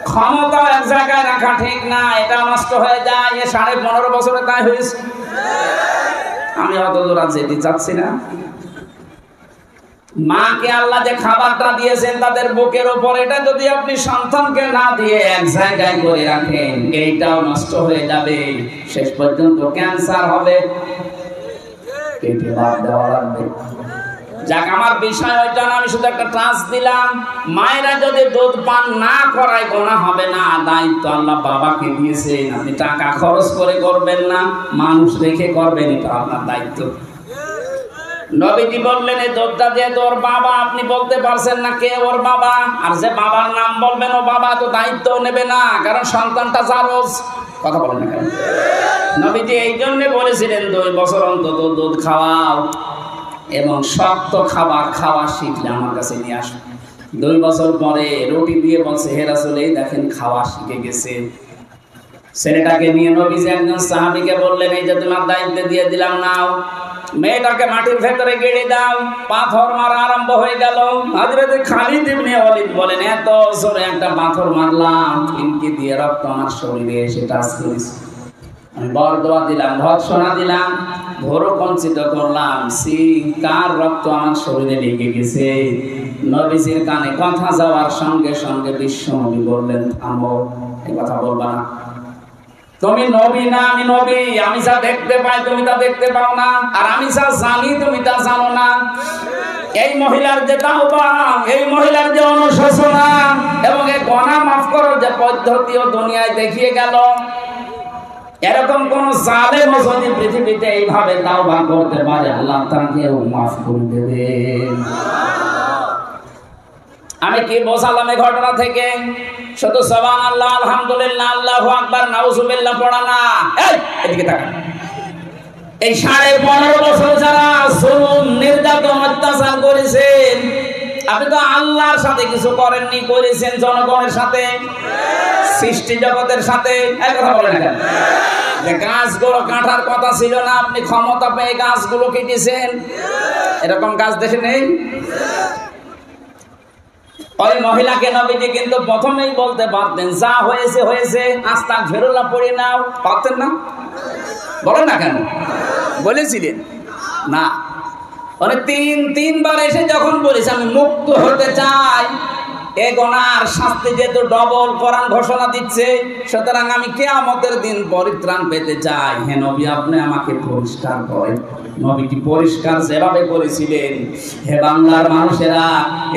ক্ষমতা এক জায়গায় রাখা ঠিক না, এটা নষ্ট হয়ে যায়। 15.5 বছরে তাই হয়েছে। আমি অত দূর যেতে চাচ্ছি না। মাকে আল্লাহ যে খাবারটা দিয়েছেন তাদের বুকের উপর, এটা যদি আপনি সন্তানকে না দিয়ে এক জায়গায় করে রাখেন, এইটাও নষ্ট হয়ে যাবে, শেষ পর্যন্ত ক্যান্সার হবে, কেটে বাদ দেওয়া লাগবে। যাক, আমার বিষয় ওইটা না, আমি শুধু একটা টাচ দিলাম। মায়েরা যদি দুধ পান না করায় গুনাহ হবে না, দায়িত্ব আল্লাহ বাবাকে দিয়েছেন। আপনি টাকা খরচ করে করবেন না, মানুষ রেখে করবেন, এটা আপনার দায়িত্ব। নবীজি বললেন এই দুধটা দিয়ে তোর বাবা, আপনি বলতে পারছেন না কে ওর বাবা, আর যে বাবার নাম বলবেন ও বাবা তো দায়িত্ব নেবে না, কারণ সন্তানটা জারজ। কথা বলেন না কেন? নবীজি এই জন্য বলেছিলেন 2 বছর অন্তত দুধ খাওয়াও, এবং শক্ত খাবার খাওয়া শিখলে আমার কাছে নিয়ে আসো। 2 বছর পরে রুটি দিয়ে বলছে, হে রাসূল এই দেখেন খাওয়া শিখে গেছে। ছেলেটাকে নিয়ে নবীজি একজন সাহাবীকে বললেন, এই যে তোমার দায়িত্ব দিয়ে দিলাম, নাও, মেয়েটাকে মাটির ভেতরে গেড়ে দাও। পাথর মারা আরম্ভ হয়ে গেল। হযরত খালিদ ইবনে ওয়ালিদ বলেন, এত জোরে একটা পাথর মারলাম, ফিনকি দিয়ে রক্ত আমার শরীরে এসে টাচ করেছে। আমি বরদোয়া দিলাম, ভৎসনা দিলাম, ভোরকঞ্চিত করলাম, কার রক্ত আমার শরীরে লেগে গেছে। নবীজির কানে কথা যাওয়ার সঙ্গে সঙ্গে বিশ্বনবী বললেন, থামো, এই কথা বলবা না। তুমি নবী না, আমি নবী। আমি যা দেখতে পাই তুমি তা দেখতে পাও না, আর আমি যা জানি তুমি তা জানো না। এই মহিলার যে তাওবা, এই মহিলার যে অনুশোচনা এবং এই গুনাহ মাফ করার যে পদ্ধতিও দুনিয়ায় দেখিয়ে গেল। এরকম কোন জালেম যদি পৃথিবীতে এইভাবে তাওবা করতে পারে আল্লাহ তাকেও মাফ করে দেবেন। আমি কি বোঝালাম এই ঘটনা থেকে? শুধু সুবহানাল্লাহ, আলহামদুলিল্লাহ, আল্লাহু আকবার, নাউজুবিল্লাহ পড়া না। এদিকে তাকান। এই 15.5 বছর যারা জুলুম, নির্যাতন, অত্যাচার করেছেন, আপনি তো আল্লাহর সাথে কিছু করেননি, করেছেন জনগণের সাথে, সৃষ্টি জগতের সাথে। এই কথা বলেন না কেন? যে গাছগুলো কাটার কথা ছিল না, আপনি ক্ষমতা পেয়ে গাছগুলো কেটেছেন। এরকম গাছ দেশে নেই। ওই মহিলাকে নবীজি কিন্তু প্রথমেই বলতে পারতেন, যা হয়েছে হয়েছে, আস্তাগফিরুল্লাহ পড়ে নাও। পারতেন না? বলেন না কেন? বলেছিলেন না। মানে তিনবার এসে যখন বলেছে আমি মুক্ত হতে চাই, এ গুনার শাস্তি যেহেতু ডবল কোরআন ঘোষণা দিচ্ছে, সুতরাং আমি কিয়ামতের দিন পরিত্রাণ পেতে চাই। হে নবী, আপনি আমাকে পরিষ্কার করেন। নবীটি পরিষ্কার যেভাবে করেছিলেন, হে বাংলার মানুষেরা,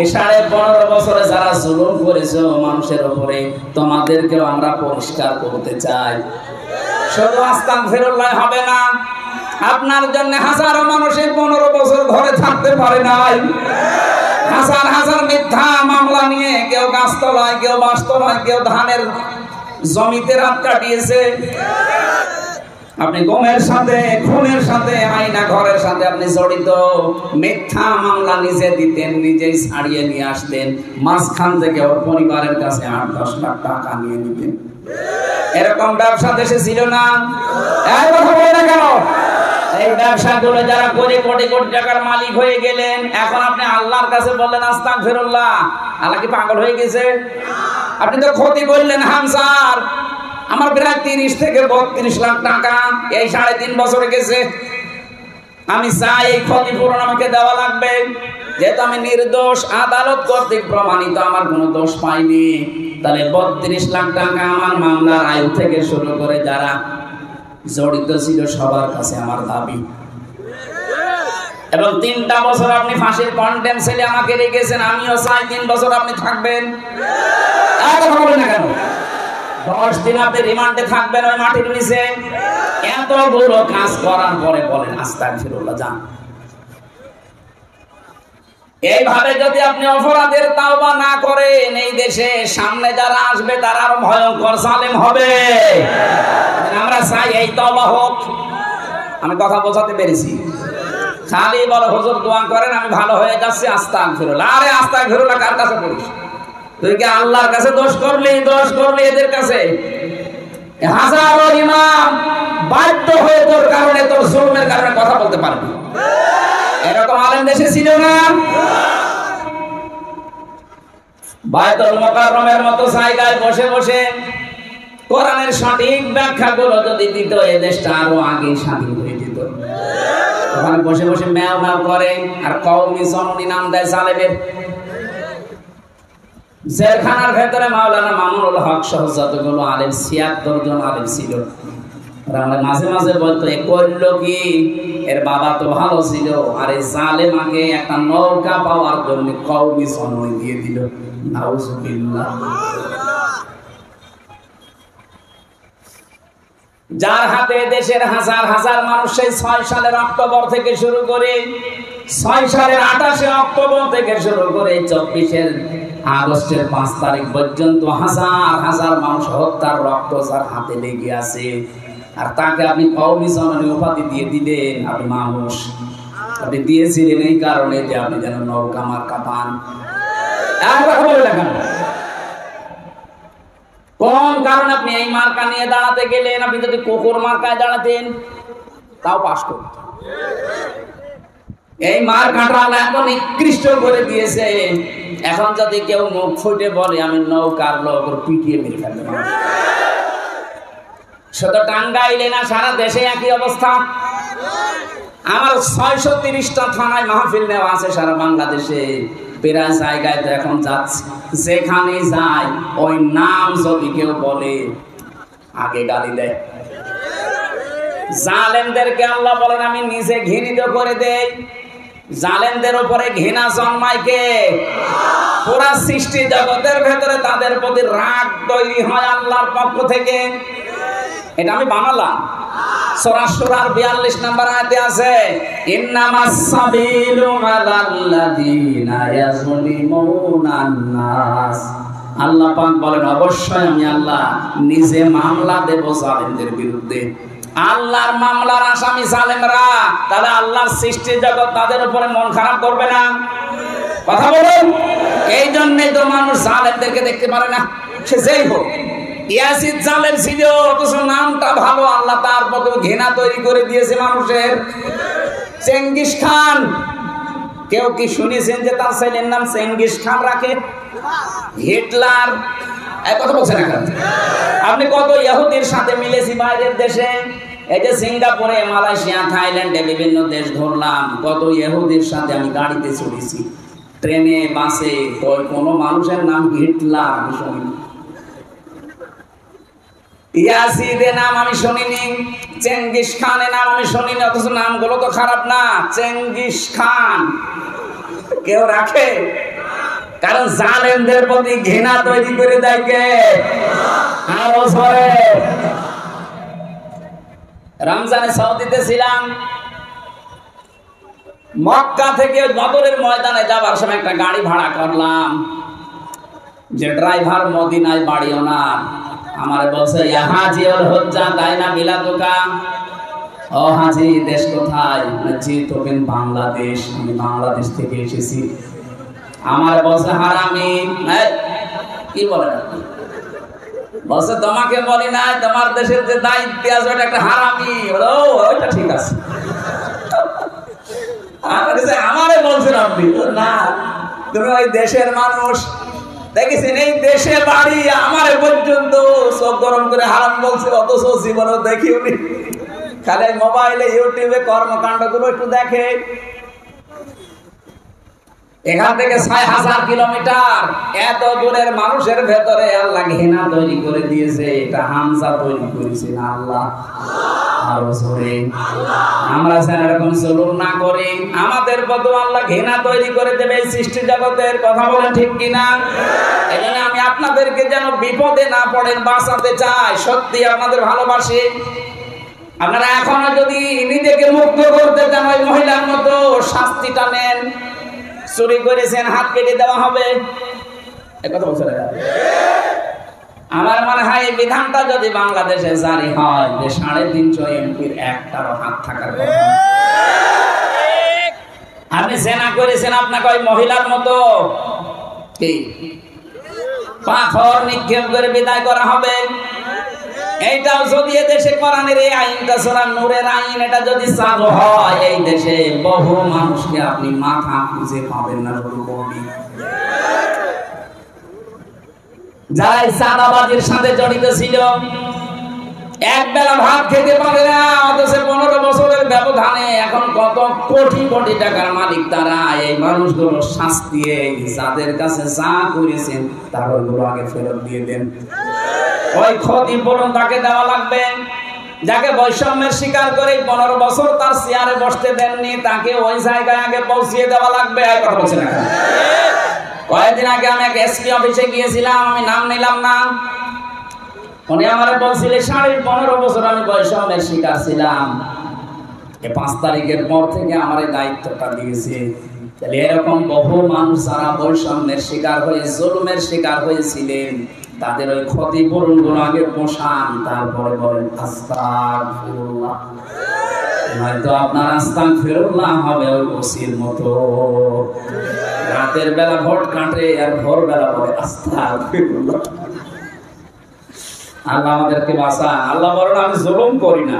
এই 15.5 বছরে যারা জুলুম করেছে মানুষের উপরে, তোমাদেরকেও আমরা পরিষ্কার করতে চাই। শুধু আস্তাগফিরুল্লাহ হবে না, আপনার জন্য হাজারো মানুষের 15 বছর ঘরে থাকতে পারে নাই। হাজার হাজার মিথ্যা মামলা নিয়ে কেউ গাছতলায়, কেউ বাসতলায়, কেউ ধানের জমিতে রাত কাটিয়েছে। আপনি গমের সাথে, খুনের সাথে, আয়না ঘরের সাথে আপনি জড়িত। মিথ্যা মামলা নিজে দিতেন, নিজেই ছাড়িয়ে নিয়ে আসতেন, মাঝখান থেকে ওর পরিবারের কাছে 8-10 লাখ টাকা নিয়ে নিতেন। এরকম ব্যবসা দেশে ছিল না? এই কথা বলে না কেন? এই ব্যবসাগুলো যারা করে কোটি কোটি টাকার মালিক হয়ে গেলেন, এখন আপনি আল্লাহর কাছে বললেন আস্তাগফিরুল্লাহ। আল্লাহ কি পাগল হয়ে গেছে? আপনি তো ক্ষতি করলেন হামসার। আমার প্রায় 30 থেকে 32 লাখ টাকা এই 3.5 বছরে গেছে। আমি চাই এই ক্ষতিপূরণ আমাকে দেওয়া লাগবে, যেহেতু আমি নির্দোষ, আদালত কর্তৃক প্রমাণিত, আমার কোনো দোষ পাইনি। তাহলে 32 লাখ টাকা আমার মামলার আয়ু থেকে শুরু করে যারা জড়িত ছিল সবার কাছে আমার দাবি। এবং 3টা বছর আপনি ফাঁসির কন্টেম সেলে আমাকে রেখেছেন, আমিও চাই 3 বছর আপনি থাকবেন। আর কথা বলেন না কেন? 10 দিন আপনি রিমান্ডে থাকবেন ওই মাটির নিচে। এত বড় কাজ করার পরে বলেন আস্তাগফিরুল্লাহ, যান। এইভাবে যদি আপনি অপরাধের তাওবা না করেন, এই দেশে সামনে যারা আসবে তারা আরো ভয়ঙ্কর জালেম হবে। আমরা চাই এই তাওবা হোক। আমি কথা বোঝাতে পেরেছি? খালি বলো হুজুর দোয়া করেন আমি ভালো হয়ে যাচ্ছি, আস্তাগফিরুল্লাহ। আরে আস্তাগফিরুল্লাহ কার কাছে পড়িস? তুই কি আল্লাহর কাছে দোষ করলি এদের কাছে? হাজারো ইমাম বাধ্য হয়ে তোর কারণে, তোর জুলুমের কারণে কথা বলতে পারবি। এরকম আলেম দেশে ছিল না? বায়তুল মুকাররমের মতো জায়গায় বসে বসে কোরআনের সঠিক ব্যাখ্যাগুলো যদি দিত, এই দেশটা আরো আগে স্বাধীন হয়ে যেত। ওখানে বসে বসে ম্যাও ম্যাও করে আর কওমি জননী নাম দেয় জালেমের। জেলখানার ভেতরে মাওলানা মামুনুল হক সহ যতগুলো আলেম, 76 জন আলেম ছিল। মাঝে মাঝে বলতো এ করলো কি, এর বাবা তো ভালো ছিল, আর এই জালেম আগে একটা নৌকা পাওয়ার জন্য কওমি জননী দিয়ে দিল। নাউজুবিল্লাহ। যার হাতে দেশের হাজার হাজার মানুষ সেই 6 সালের অক্টোবর থেকে শুরু করে 6 সালের 28 অক্টোবর থেকে শুরু করে 24 আগস্টের 5 তারিখ পর্যন্ত হাজার হাজার মানুষ হত্যার রক্ত যার হাতে লেগে আছে, আর তাকে আপনি কওমি জননী উপাধি দিয়ে দিলেন। আপনি মানুষ, আপনি দিয়েছিলেন এই কারণে যে আপনি যেন নৌকা মার্কা পান। কোন কারণে আপনি এই মার্কা নিয়ে দাঁড়াতে গেলেন? আপনি যদি কুকুর মার্কায় দাঁড়াতেন তাও পাস করতেন। এই মার্কাটা আল্লাহ এত নিকৃষ্ট করে দিয়েছে, এখন যদি কেউ মুখ ফুটে বলে আমি নৌকার লোক, পিটিয়ে মেরে ফেলতে পারবো। শুধু টাঙ্গাইলে না, সারা দেশে একই অবস্থা। আমার 630টা থানায় মাহফিল নেওয়া আছে সারা বাংলাদেশে। প্রায় জায়গায় তো এখন যাচ্ছে, যেখানে যায় ওই নাম যদি কেউ বলে আগে গালি দেয়। জালেমদেরকে আল্লাহ বলেন আমি নিজে ঘৃণিত করে দেই। জালেমদের উপরে ঘৃণা জন্মায় কে? পুরা সৃষ্টি জগতের ভেতরে তাদের প্রতি রাগ তৈরি হয় আল্লাহর পক্ষ থেকে। এটা আমি বানালাম। সূরা শুরার 42 নম্বর আয়াতে আছে, ইন্নামাস সাবিলু আলাল্লাযিনা ইয়াযলিমুনান নাস। আল্লাহ পাক বলেন, অবশ্যই আমি আল্লাহ নিজে মামলা দেব জালেমদের বিরুদ্ধে। আল্লাহর মামলার আসামি জালেমরা, তাহলে আল্লাহর সৃষ্টি জগৎ তাদের উপরে মন খারাপ করবে না? কথা বলুন। এই জন্যই তো মানুষ জালেমদেরকে দেখতে পারে না, সে যেই হোক। ইয়াসিদ জালেম ছিল, অথচ নামটা ভালো, আল্লাহ তার প্রতি ঘৃণা তৈরি করে দিয়েছে মানুষের। চেঙ্গিস খান, কেউ কি শুনেছেন যে তার ছেলের নাম চেঙ্গিস খান রাখে? হিটলার, এক কথা বলছেন না? আপনি কত ইহুদির সাথে মিলেছি বাইরের দেশে, এই যে সিঙ্গাপুরে, মালয়েশিয়া, থাইল্যান্ডে বিভিন্ন দেশ ঘুরলাম, কত ইহুদির সাথে আমি গাড়িতে চড়েছি, ট্রেনে, বাসে, কোনো মানুষের নাম হিটলার আমি শুনিনি, ইয়াসিদের নাম আমি শুনিনি, চেঙ্গিস খানের নাম আমি শুনিনি। অথচ নামগুলো তো খারাপ না। চেঙ্গিস খান কেউ রাখে? কারণ জালেমদের প্রতি ঘৃণা তৈরি করে দেয় কে? আরো জোরে। রমজানে সৌদিতে ছিলাম, মক্কা থেকে বদরের ময়দানে যাবার সময় একটা গাড়ি ভাড়া করলাম, যে ড্রাইভার মদিনায় বাড়ি ওনার, আমার বলছে, হাজি ওর হজ্জা দায়না বিলাদুকা। ও হাজি, দেশ কোথায়? জি তোকেন বাংলাদেশ, আমি বাংলাদেশ থেকে এসেছি। আমার বলছে, হারামি। কি বলেন? বলছে, তোমাকে বলি নাই, তোমার দেশের যে দায়িত্বে আছে ওটা একটা হারামি। ওইটা ঠিক আছে। আমারে বলছেন আপনি? না, তুমি ওই দেশের মানুষ, দেখেছেন এই দেশে বাড়ি, আমার পর্যন্ত চোখ গরম করে হারাম বলছে, অথচ জীবনে দেখি উনি খালি মোবাইলে, ইউটিউবে কর্মকাণ্ড গুলো একটু দেখে। এখান থেকে ৬,০০০ কিলোমিটার, এত দূরের মানুষের ভেতরে আল্লাহ ঘৃণা তৈরি করে দিয়েছে। এটা হামজা তৈরি করেছে না আল্লাহ? আরো জোরে। আমরা যেন এরকম জুলুম না করি, আমাদের প্রতি আল্লাহ ঘৃণা তৈরি করে দেবে এই সৃষ্টি জগতের। কথা বলেন ঠিক কিনা? এই জন্য আমি আপনাদেরকে যেন বিপদে না পড়েন বাঁচাতে চাই। সত্যি আপনাদের ভালোবাসি। আপনারা এখনো যদি নিজেকে মুক্ত করতে চান, ওই মহিলার মতো শাস্তিটা নেন। চুরি করেছেন, হাত কেটে দেওয়া হবে। একথা বলছেন? আমার মনে হয় এই বিধানটা যদি বাংলাদেশে জারি হয়, যে 350 এমপির একটারও হাত থাকার কথা। আপনি জেনা করেছেন, আপনাকে ওই মহিলার মতো কি পাথর নিক্ষেপ করে বিদায় করা হবে। এইটাও যদি এদেশে কোরআনের এই আইনটা, সূরা নূরের আইন, এটা যদি চালু হয় এই দেশে, বহু মানুষকে আপনি মাথা খুঁজে পাবেন না। যারা চাঁদাবাজির সাথে জড়িত ছিল, এক বেলা ভাত খেতে পারে না, অথচ 15 বছরের ব্যবধানে এখন কত কোটি কোটি টাকার মালিক তারা। এই মানুষগুলো শাস্তি, যাদের কাছে যা করেছেন তার ওইগুলো আগে ফেরত দিয়ে দেন। ওই ক্ষতিপূরণ তাকে দেওয়া লাগবে। যাকে বৈষম্যের শিকার করে 15 বছর তার চেয়ারে বসতে দেননি, তাকে ওই জায়গায় আগে পৌঁছিয়ে দেওয়া লাগবে। কথা বলছি না? কয়েকদিন আগে আমি এক এসপি অফিসে গিয়েছিলাম, আমি নাম নিলাম না। উনি আমার বলছিলেন 15.5 বছর আমি বৈষম্যের শিকার ছিলাম, 5 তারিখের পর থেকে আমার এই দায়িত্বটা দিয়েছে। তাহলে এরকম বহু মানুষ যারা বৈষম্যের শিকার হয়ে, জুলুমের শিকার হয়েছিলেন, তাদের ওই ক্ষতিপূরণ গুলো আগে পোষান, তারপরে বলেন আস্তাগফিরুল্লাহ। নয়তো আপনার আস্তাগফিরুল্লাহ হবে ওই ওসির মতো, রাতের বেলা ভোট কাটে আর ভোরবেলা বলে আস্তাগফিরুল্লাহ। আল্লাহ আমাদেরকে বাঁচান। আল্লাহ বলেন, আমি জুলুম করি না,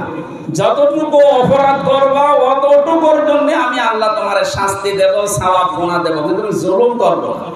যতটুকু অপরাধ করবা অতটুকুর জন্য আমি আল্লাহ তোমার শাস্তি দেব, সওয়াব গুনাহ দেব, কিন্তু জুলুম করবো না।